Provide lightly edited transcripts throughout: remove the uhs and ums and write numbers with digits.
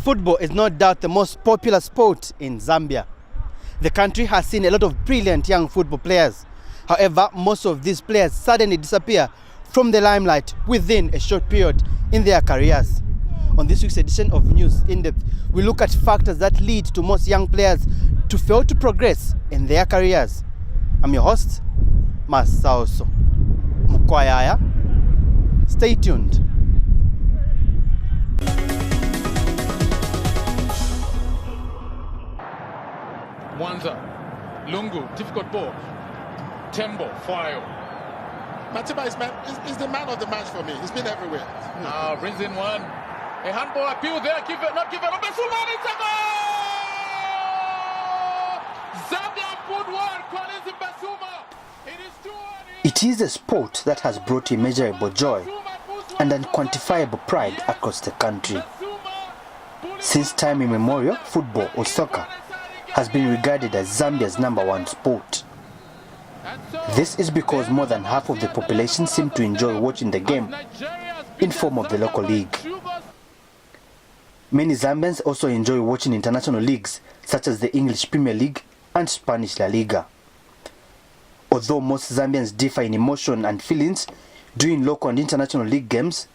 Football is no doubt the most popular sport in Zambia. The country has seen a lot of brilliant young football players. However, most of these players suddenly disappear from the limelight within a short period in their careers. On this week's edition of News In Depth, we look at factors that lead to most young players to fail to progress in their careers. I'm your host, Masauso Mukwayaya. Stay tuned. Wanza, Lungu, difficult ball. Tembo, Fire. Matiba is the man of the match for me. He's been everywhere. Now brings in one. A handball appeal there. Give it, not give it. Basuma, it's a goal! Zambia put one. Collins Basuma. It is 2-1. It is a sport that has brought immeasurable joy and unquantifiable pride across the country. Since time immemorial, football or soccer has been regarded as Zambia's #1 sport. This is because more than half of the population seem to enjoy watching the game in form of the local league. Many Zambians also enjoy watching international leagues such as the English Premier League and Spanish La Liga. Although most Zambians differ in emotion and feelings during local and international league games,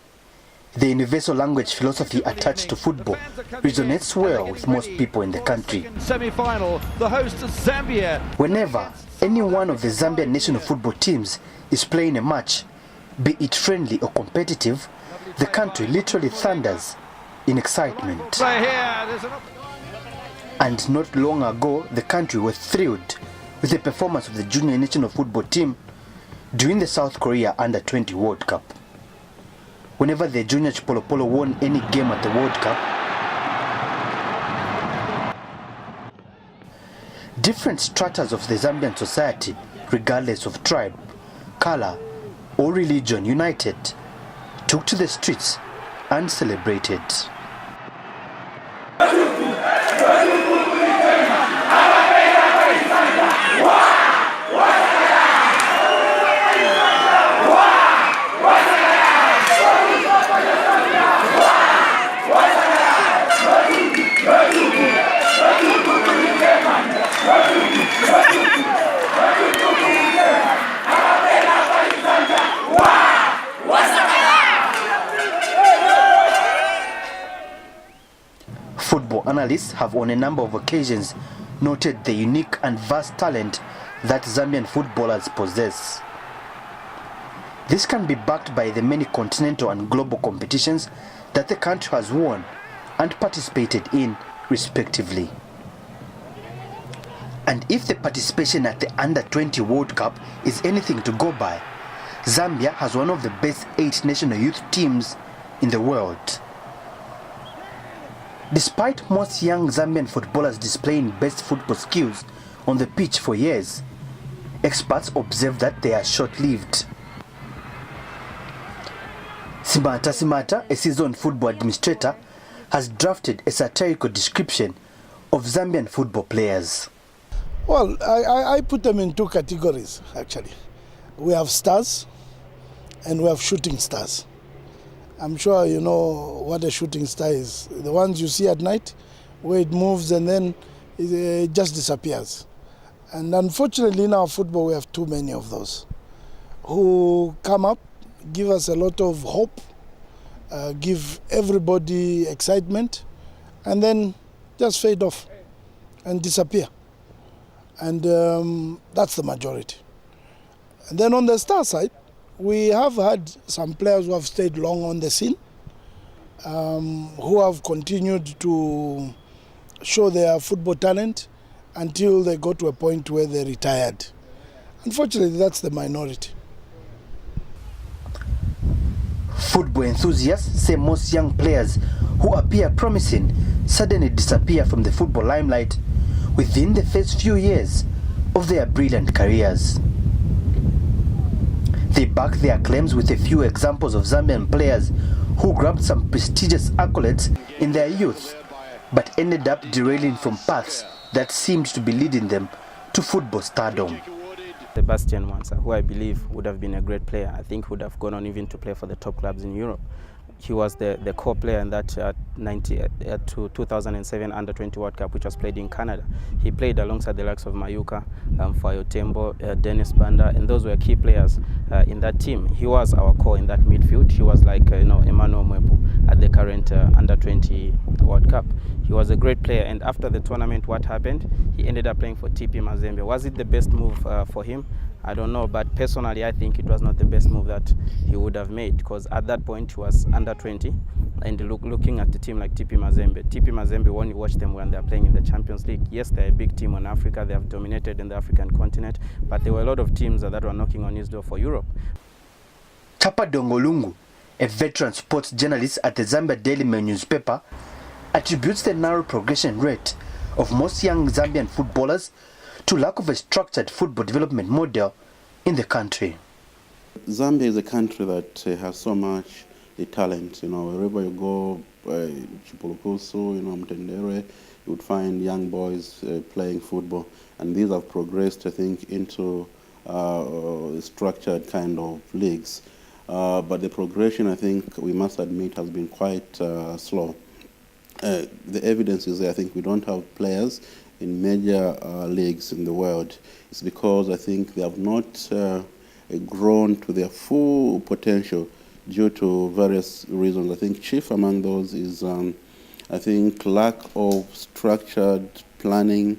the universal language philosophy attached to football resonates well with most people in the country. Semi-final, the host Zambia. Whenever any one of the Zambian national football teams is playing a match, be it friendly or competitive, the country literally thunders in excitement. And not long ago, the country was thrilled with the performance of the junior national football team during the South Korea Under-20 World Cup. Whenever the junior Chipolopolo won any game at the World Cup, different stratas of the Zambian society, regardless of tribe, color, or religion, united, took to the streets and celebrated. Football analysts have on a number of occasions noted the unique and vast talent that Zambian footballers possess. This can be backed by the many continental and global competitions that the country has won and participated in, respectively. And if the participation at the Under-20 World Cup is anything to go by, Zambia has one of the best 8 national youth teams in the world. Despite most young Zambian footballers displaying best football skills on the pitch for years, experts observe that they are short-lived. Simata, a seasoned football administrator, has drafted a satirical description of Zambian football players. Well, I put them in 2 categories, actually. We have stars and we have shooting stars. I'm sure you know what a shooting star is. The ones you see at night, where it moves and then it just disappears. And unfortunately in our football we have too many of those who come up, give us a lot of hope, give everybody excitement, and then just fade off and disappear. And that's the majority. And then on the star side, we have had some players who have stayed long on the scene, who have continued to show their football talent until they got to a point where they retired. Unfortunately, that's the minority. Football enthusiasts say most young players who appear promising suddenly disappear from the football limelight within the first few years of their brilliant careers. They back their claims with a few examples of Zambian players who grabbed some prestigious accolades in their youth, but ended up derailing from paths that seemed to be leading them to football stardom. Sebastian Wansa, who I believe would have been a great player. I think would have gone on even to play for the top clubs in Europe. he was the core player in that 2007 Under-20 World Cup, which was played in Canada. He played alongside the likes of Mayuka, Fayo Tembo, Dennis Banda, and those were key players in that team. He was our core in that midfield. He was like Emmanuel Mwepu at the current Under-20 World Cup. He was a great player, and after the tournament, what happened? He ended up playing for TP Mazembe. Was it the best move for him? I don't know, but personally I think it was not the best move that he would have made, because at that point he was under 20, and looking at the team like TP Mazembe, when you watch them when they're playing in the Champions League, yes, they're a big team on Africa, they have dominated in the African continent, but there were a lot of teams that were knocking on his door for Europe. Chapa Dongolungu, a veteran sports journalist at the Zambia Daily Mail newspaper, attributes the narrow progression rate of most young Zambian footballers to lack of a structured football development model in the country. Zambia is a country that has so much talent. Wherever you go, Chipulukusu, Mtendere, you would find young boys playing football, and these have progressed, I think, into structured kind of leagues. But the progression, I think, we must admit, has been quite slow. The evidence is there. I think we don't have players in major leagues in the world. It's because I think they have not grown to their full potential due to various reasons. I think chief among those is I think lack of structured planning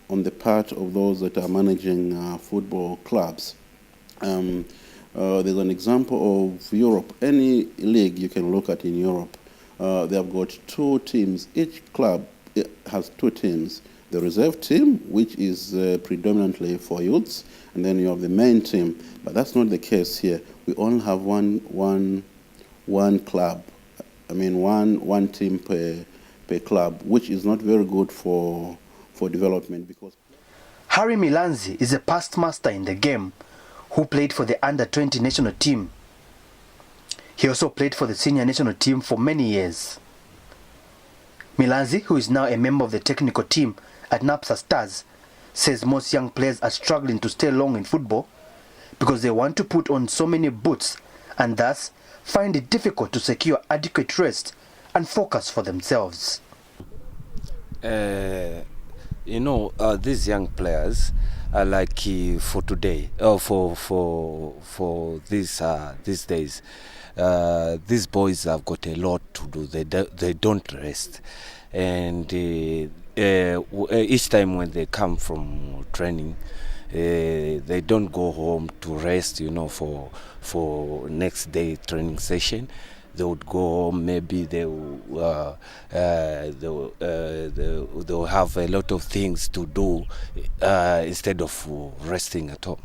on the part of those that are managing football clubs. There's an example of Europe. Any league you can look at in Europe, they have got two teams. Each club has two teams. The reserve team, which is predominantly for youths, and then you have the main team. But that's not the case here. We only have one club. I mean, one team per club, which is not very good for development. Because Harry Milanzi is a past master in the game who played for the Under-20 national team. He also played for the senior national team for many years. Milanzi, who is now a member of the technical team at NAPSA Stars, says most young players are struggling to stay long in football because they want to put on so many boots and thus find it difficult to secure adequate rest and focus for themselves. These young players are like for today, for these days. These boys have got a lot to do. They don't rest, and each time when they come from training, they don't go home to rest. For next day training session, they would go home. Maybe they'll have a lot of things to do instead of resting at home.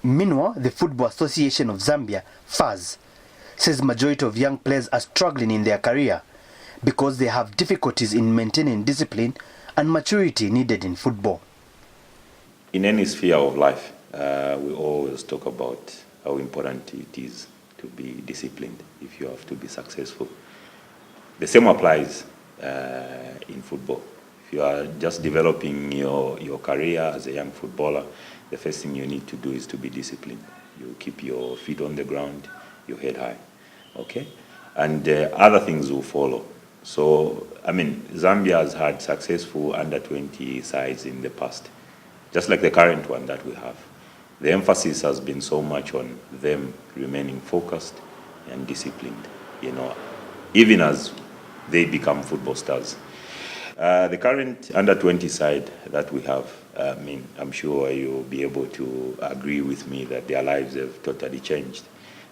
Meanwhile, the Football Association of Zambia, FAZ, says majority of young players are struggling in their career because they have difficulties in maintaining discipline and maturity needed in football. In any sphere of life, we always talk about how important it is to be disciplined if you have to be successful. The same applies in football. If you are just developing your career as a young footballer, the first thing you need to do is to be disciplined. You keep your feet on the ground, your head high, okay? And other things will follow. So, Zambia has had successful under-20 sides in the past, just like the current one that we have. The emphasis has been so much on them remaining focused and disciplined, even as they become football stars. The current under-20 side that we have, I'm sure you'll be able to agree with me that their lives have totally changed.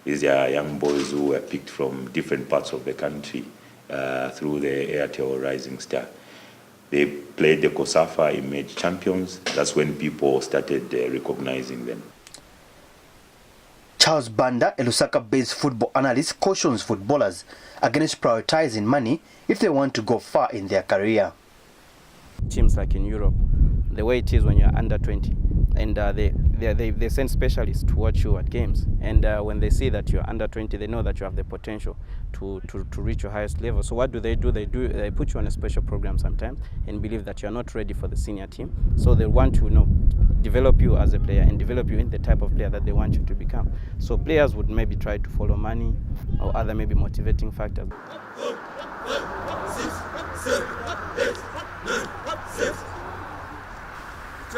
These are young boys who were picked from different parts of the country through the Airtel Rising Star. They played the COSAFA Image Champions. That's when people started recognizing them. Charles Banda, a Lusaka-based football analyst, cautions footballers against prioritizing money if they want to go far in their career. Teams like in Europe, the way it is when you're under 20, and they send specialists to watch you at games, and when they see that you're under 20, they know that you have the potential to reach your highest level. So what do? They put you on a special program sometimes and believe that you're not ready for the senior team, so they want to develop you as a player and develop you in the type of player that they want you to become. So players would maybe try to follow money or other maybe motivating factors.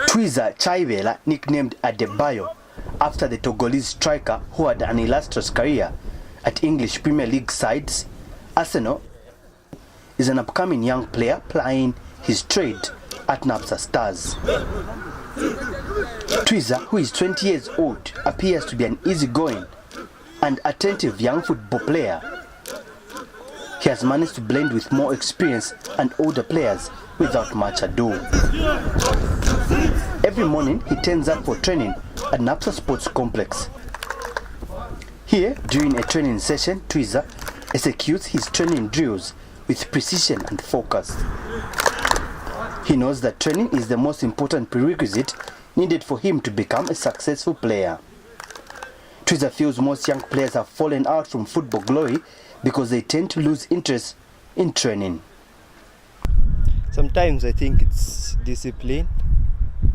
Twiza Chaivela, nicknamed Adebayo after the Togolese striker who had an illustrious career at English Premier League sides Arsenal, is an upcoming young player plying his trade at Napsa Stars. Twiza, who is 20 years old, appears to be an easygoing and attentive young football player. He has managed to blend with more experienced and older players without much ado. Every morning he turns up for training at Napsa Sports Complex. Here, during a training session, Twiza executes his training drills with precision and focus. He knows that training is the most important prerequisite needed for him to become a successful player. Twiza feels most young players have fallen out from football glory because they tend to lose interest in training. Sometimes I think it's discipline.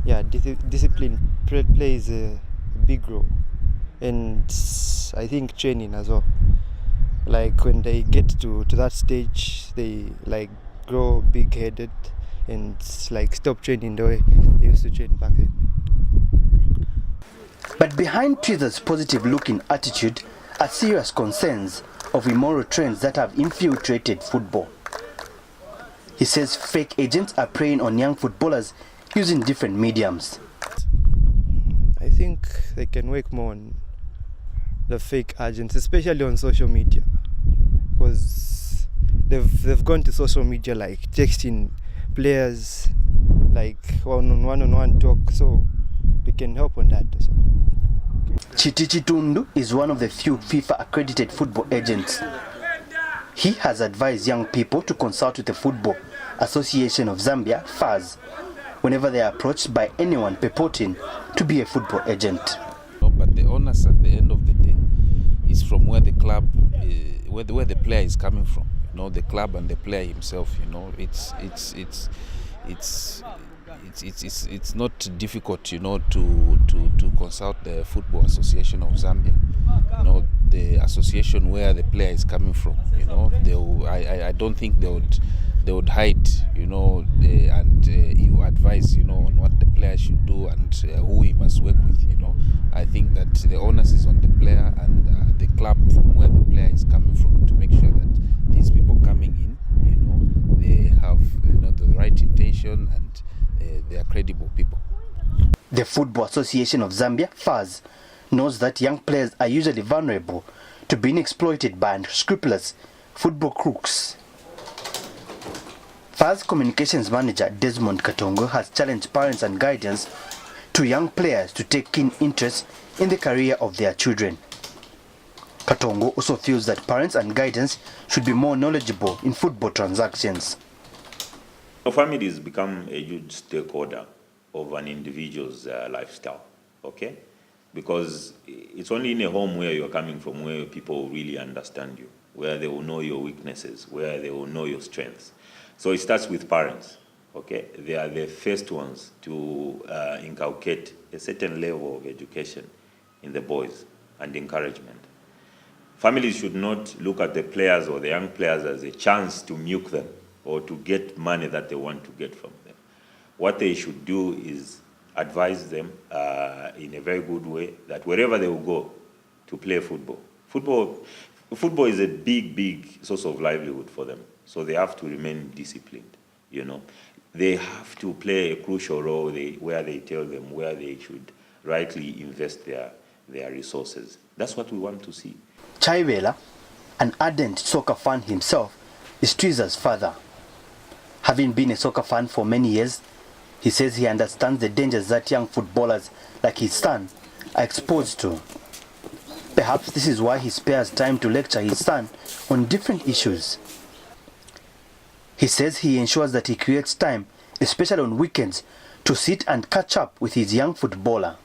Yeah, discipline plays a big role, and I think training as well. Like when they get to that stage, they like grow big-headed and like stop training the way they used to train back then. But behind Twiza's positive-looking attitude are serious concerns of immoral trends that have infiltrated football. He says fake agents are preying on young footballers using different mediums. I think they can work more on the fake agents, especially on social media, because they've gone to social media like texting players, like one-on-one talk, so we can help on that also. Chiti Chitundu is one of the few FIFA-accredited football agents. He has advised young people to consult with the Football Association of Zambia, FAZ, whenever they are approached by anyone purporting to be a football agent. But the onus at the end of the day is from where the club, where the player is coming from. The club and the player himself. It's not difficult, to consult the Football Association of Zambia. The association where the player is coming from. I don't think they would hide, and you advise, on what the player should do and who he must work with. I think that the onus is on the player and the club from where the player is coming from to make sure that these people coming in, they have the right intention and they are credible people. The Football Association of Zambia, FAZ, knows that young players are usually vulnerable to being exploited by unscrupulous football crooks. FAZ Communications Manager Desmond Katongo has challenged parents and guardians to young players to take keen interest in the career of their children. Katongo also feels that parents and guardians should be more knowledgeable in football transactions. Families become a huge stakeholder of an individual's lifestyle, okay? Because it's only in a home where you're coming from where people really understand you, where they will know your weaknesses, where they will know your strengths. So it starts with parents, okay? They are the first ones to inculcate a certain level of education in the boys and encouragement. Families should not look at the players or the young players as a chance to milk them or to get money that they want to get from them. What they should do is advise them in a very good way that wherever they will go to play football is a big source of livelihood for them. So they have to remain disciplined, They have to play a crucial role where they tell them where they should rightly invest their resources. That's what we want to see. Chaivela, an ardent soccer fan himself, is Twiza's father. Having been a soccer fan for many years, he says he understands the dangers that young footballers like his son are exposed to. Perhaps this is why he spares time to lecture his son on different issues. He says he ensures that he creates time, especially on weekends, to sit and catch up with his young footballer.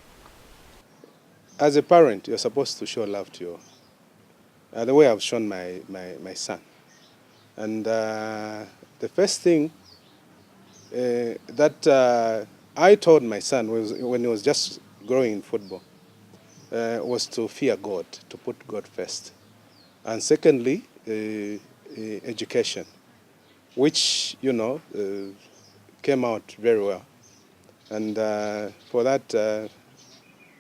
As a parent, you're supposed to show love to your, the way I've shown my son. And the first thing that I told my son was, when he was just growing in football, was to fear God, to put God first. And secondly, education, which, came out very well. And for that,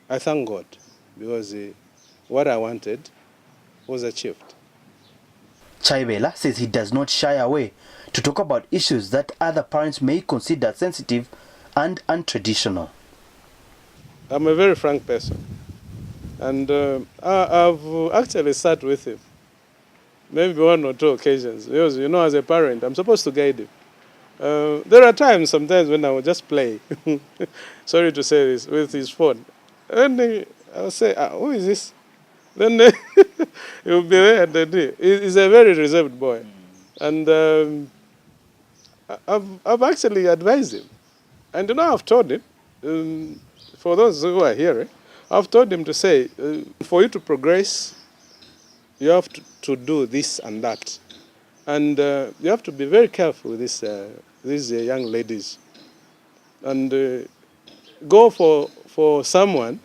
I thank God, because what I wanted was achieved. Chaibela says he does not shy away to talk about issues that other parents may consider sensitive and untraditional. I'm a very frank person, and I've actually sat with him maybe 1 or 2 occasions, because, as a parent, I'm supposed to guide him. There are times, sometimes, when I will just play, sorry to say this, with his phone. And I'll say, who is this? Then he'll be there, and then he's a very reserved boy. And I've actually advised him. And I've told him, for those who are here, I've told him to say, for you to progress, you have to do this and that. And you have to be very careful with these young ladies. And go for someone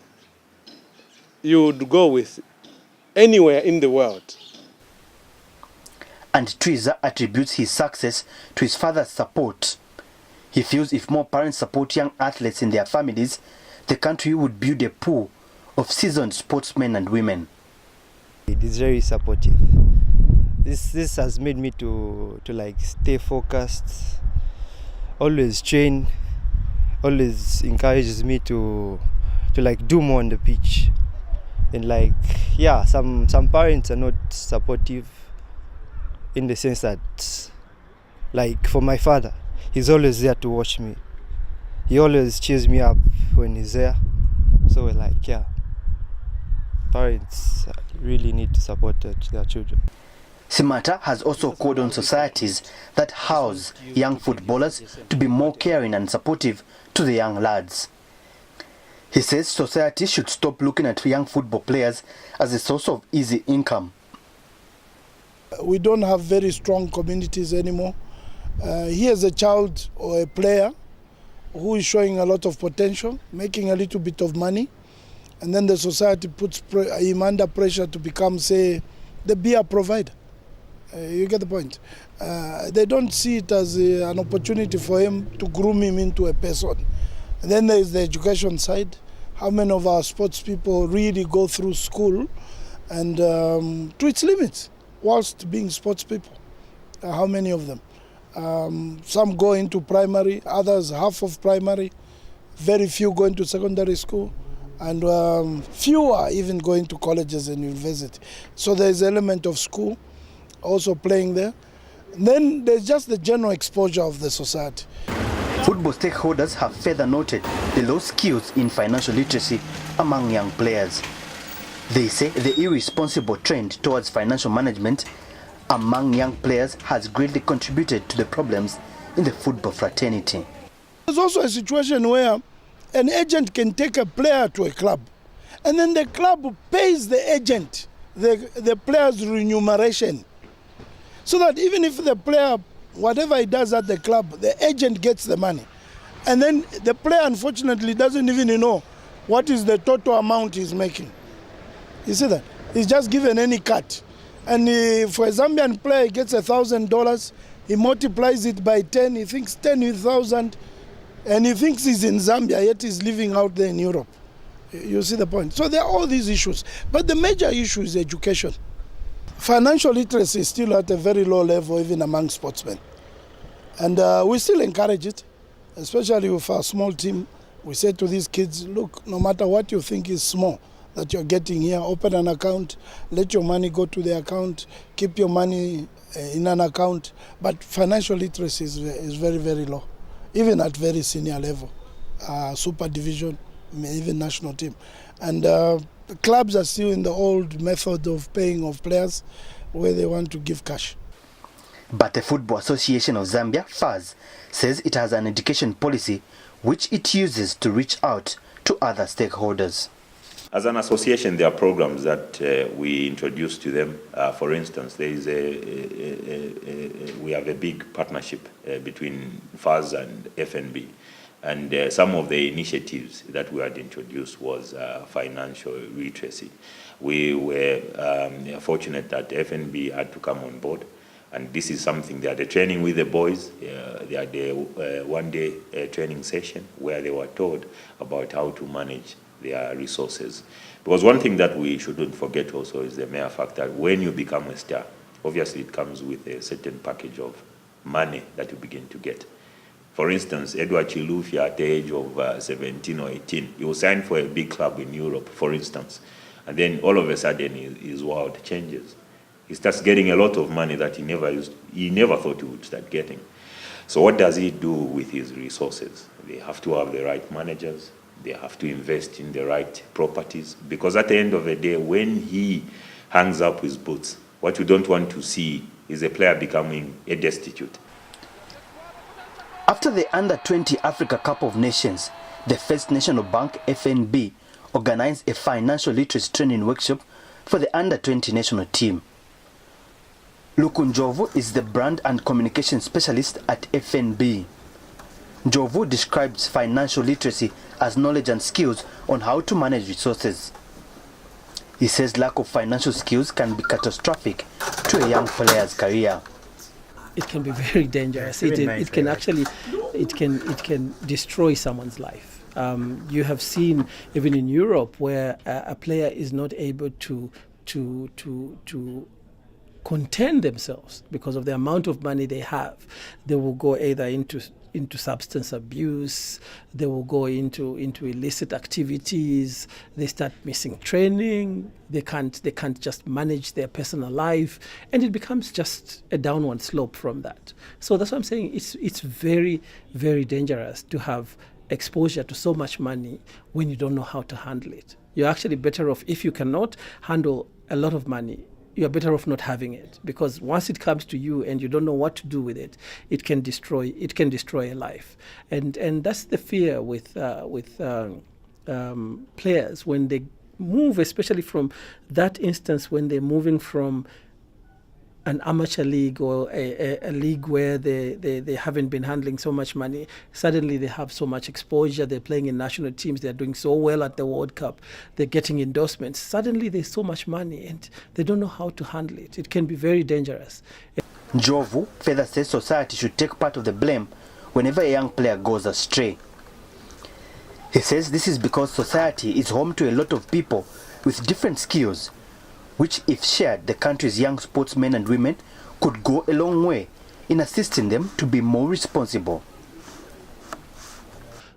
you would go with anywhere in the world. And Twiza attributes his success to his father's support. He feels if more parents support young athletes in their families, the country would build a pool of seasoned sportsmen and women. It is very supportive. This has made me to stay focused, always train, always encourages me to do more on the pitch. And some parents are not supportive, in the sense that, for my father, he's always there to watch me. He always cheers me up when he's there. So parents really need to support their children. Simata has also called on societies that house young footballers to be more caring and supportive to the young lads. He says society should stop looking at young football players as a source of easy income. We don't have very strong communities anymore. Here's a child or a player who is showing a lot of potential, making a little bit of money, and then the society puts him under pressure to become, say, the beer provider. You get the point. They don't see it as an opportunity for him to groom him into a person. And then there is the education side. How many of our sports people really go through school and to its limits whilst being sports people? How many of them? Some go into primary, others half of primary, very few go into secondary school, and fewer even going to colleges and university. So there's an element of school also playing there. And then there's just the general exposure of the society. Football stakeholders have further noted the low skills in financial literacy among young players. They say the irresponsible trend towards financial management among young players has greatly contributed to the problems in the football fraternity. There's also a situation where an agent can take a player to a club, and then the club pays the agent the player's remuneration, so that even if the player, whatever he does at the club, the agent gets the money. And then the player, unfortunately, doesn't even know what is the total amount he's making. You see that? He's just given any cut. And for a Zambian player, he gets $1,000, he multiplies it by 10, he thinks 10,000, and he thinks he's in Zambia, yet he's living out there in Europe. You see the point? So there are all these issues. But the major issue is education. Financial literacy is still at a very low level, even among sportsmen. And we still encourage it, especially with our small team. We say to these kids, look, no matter what you think is small that you're getting here, open an account, let your money go to the account, keep your money in an account. But financial literacy is very, very low, even at very senior level, super division, even national team. And clubs are still in the old method of paying of players where they want to give cash. But the Football Association of Zambia, FAZ, says it has an education policy which it uses to reach out to other stakeholders. As an association, there are programs that we introduce to them. For instance, there is we have a big partnership between FAS and FNB. And some of the initiatives that we had introduced was financial literacy. We were fortunate that FNB had to come on board. And this is something they had a training with the boys. They had a one-day training session where they were told about how to manage their resources. Because one thing that we shouldn't forget also is the mere fact that when you become a star, obviously it comes with a certain package of money that you begin to get. For instance, Edward Chilufi at the age of 17 or 18, he was signed for a big club in Europe, for instance. And then all of a sudden his world changes. He starts getting a lot of money that he never thought he would start getting. So what does he do with his resources? They have to have the right managers. They have to invest in the right properties. Because at the end of the day, when he hangs up his boots, what you don't want to see is a player becoming a destitute. After the Under-20 Africa Cup of Nations, the First National Bank, FNB, organized a financial literacy training workshop for the Under-20 national team. Luku Njovu is the brand and communication specialist at FNB. Njovu describes financial literacy as knowledge and skills on how to manage resources. He says lack of financial skills can be catastrophic to a young player's career. It can be very dangerous. It can destroy someone's life. You have seen even in Europe where a player is not able to contain themselves because of the amount of money they have. They will go either into substance abuse, they will go into illicit activities, they start missing training, they can't just manage their personal life, and it becomes just a downward slope from that. So that's what I'm saying, it's very, very dangerous to have exposure to so much money when you don't know how to handle it. You're actually better off, if you cannot handle a lot of money, you're better off not having it, because once it comes to you and you don't know what to do with it, it can destroy a life. And that's the fear with players when they move, especially from that instance when they're moving from an amateur league or a league where they haven't been handling so much money. Suddenly they have so much exposure, they're playing in national teams, they're doing so well at the World Cup, they're getting endorsements. Suddenly there's so much money and they don't know how to handle it. It can be very dangerous. Njovu further says society should take part of the blame whenever a young player goes astray. He says this is because society is home to a lot of people with different skills, which, if shared, the country's young sportsmen and women could go a long way in assisting them to be more responsible.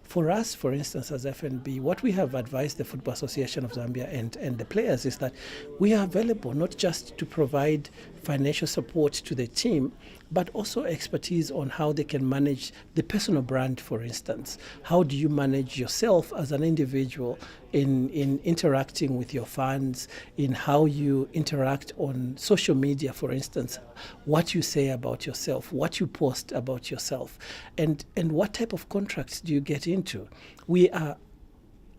For us, for instance, as FNB, what we have advised the Football Association of Zambia and the players is that we are available not just to provide financial support to the team, but also expertise on how they can manage the personal brand, for instance. How do you manage yourself as an individual in interacting with your fans, in how you interact on social media, for instance, what you say about yourself, what you post about yourself, and what type of contracts do you get into. We are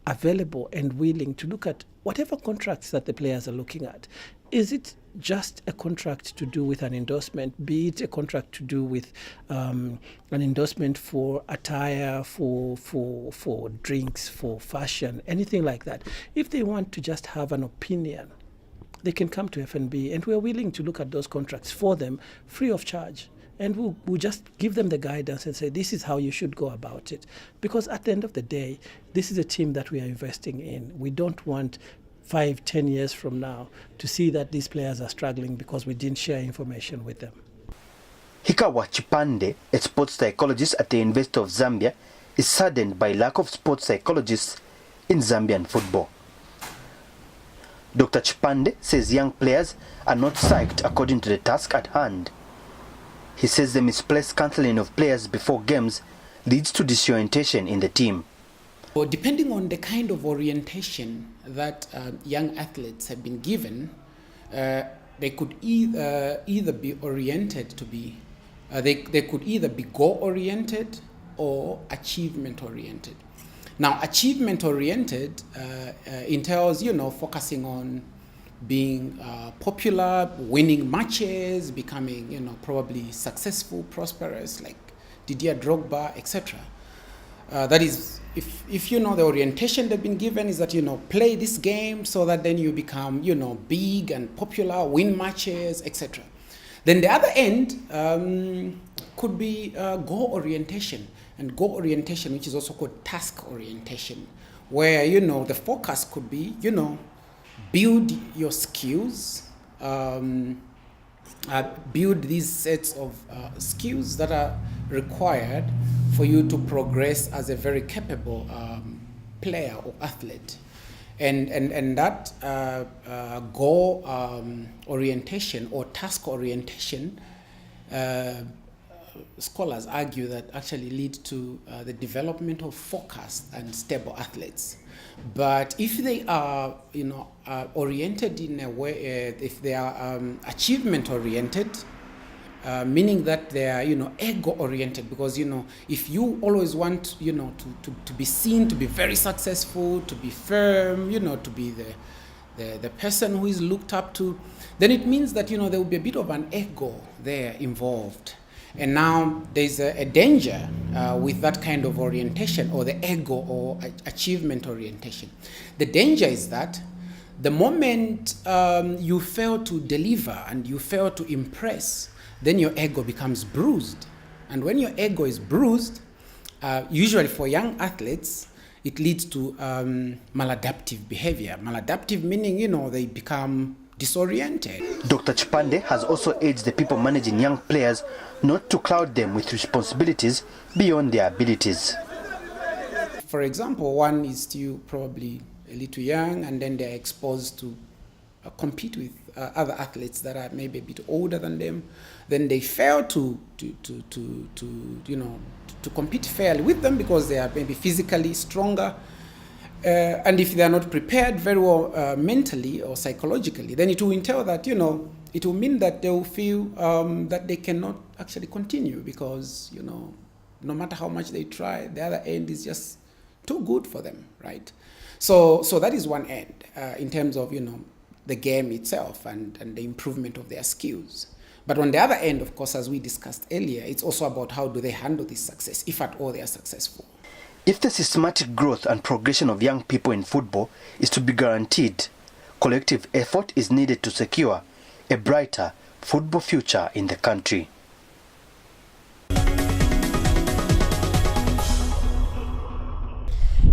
available and willing to look at whatever contracts that the players are looking at. Is it just a contract to do with an endorsement, be it a contract to do with an endorsement for attire, for drinks, for fashion, anything like that? If they want to just have an opinion, they can come to FNB, and we're willing to look at those contracts for them free of charge. And we'll just give them the guidance and say, this is how you should go about it. Because at the end of the day, this is a team that we are investing in. We don't want 5-10 years from now to see that these players are struggling because we didn't share information with them. Hikawa Chipande, a sports psychologist at the University of Zambia, is saddened by lack of sports psychologists in Zambian football. Dr. Chipande says young players are not psyched according to the task at hand. He says the misplaced counseling of players before games leads to disorientation in the team. Well, depending on the kind of orientation that young athletes have been given, they could either be oriented to be, they could either be goal-oriented or achievement oriented. Now, achievement oriented entails, focusing on being popular, winning matches, becoming, probably successful, prosperous, like Didier Drogba, etc. That is, if the orientation they've been given is that, play this game so that then you become, big and popular, win matches, etc. Then the other end could be goal orientation, and goal orientation, which is also called task orientation, where, the focus could be, build your skills, build these sets of skills that are required for you to progress as a very capable player or athlete. And that goal orientation or task orientation, scholars argue that actually lead to the development of focused and stable athletes. But if they are, oriented in a way, if they are achievement oriented, meaning that they are, ego oriented, because, if you always want, to be seen, to be very successful, to be firm, to be the person who is looked up to, then it means that, there will be a bit of an ego there involved. And now there's a danger with that kind of orientation, or the ego or achievement orientation. The danger is that the moment you fail to deliver and you fail to impress, then your ego becomes bruised. And when your ego is bruised, usually for young athletes, it leads to maladaptive behavior. Maladaptive meaning, they become disoriented. Dr. Chipande has also urged the people managing young players not to cloud them with responsibilities beyond their abilities. For example, one is still probably a little young, and then they're exposed to compete with other athletes that are maybe a bit older than them. Then they fail to compete fairly with them because they are maybe physically stronger. And if they are not prepared very well mentally or psychologically, then it will entail that, it will mean that they will feel that they cannot actually continue because, no matter how much they try, the other end is just too good for them, right? So that is one end in terms of, the game itself and the improvement of their skills. But on the other end, of course, as we discussed earlier, it's also about how do they handle this success, if at all they are successful. If the systematic growth and progression of young people in football is to be guaranteed, collective effort is needed to secure a brighter football future in the country.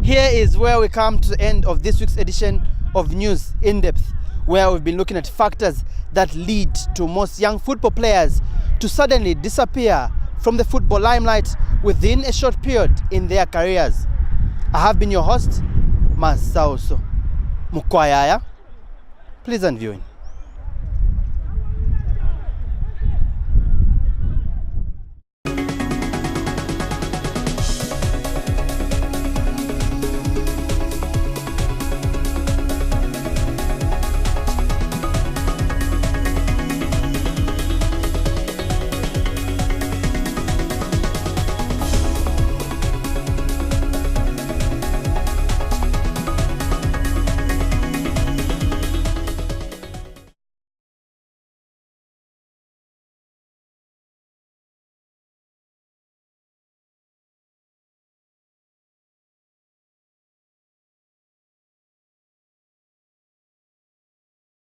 Here is where we come to the end of this week's edition of News in Depth, where we've been looking at factors that lead to most young football players to suddenly disappear from the football limelight within a short period in their careers. I have been your host, Masauso Mukwayaya. Pleasant viewing.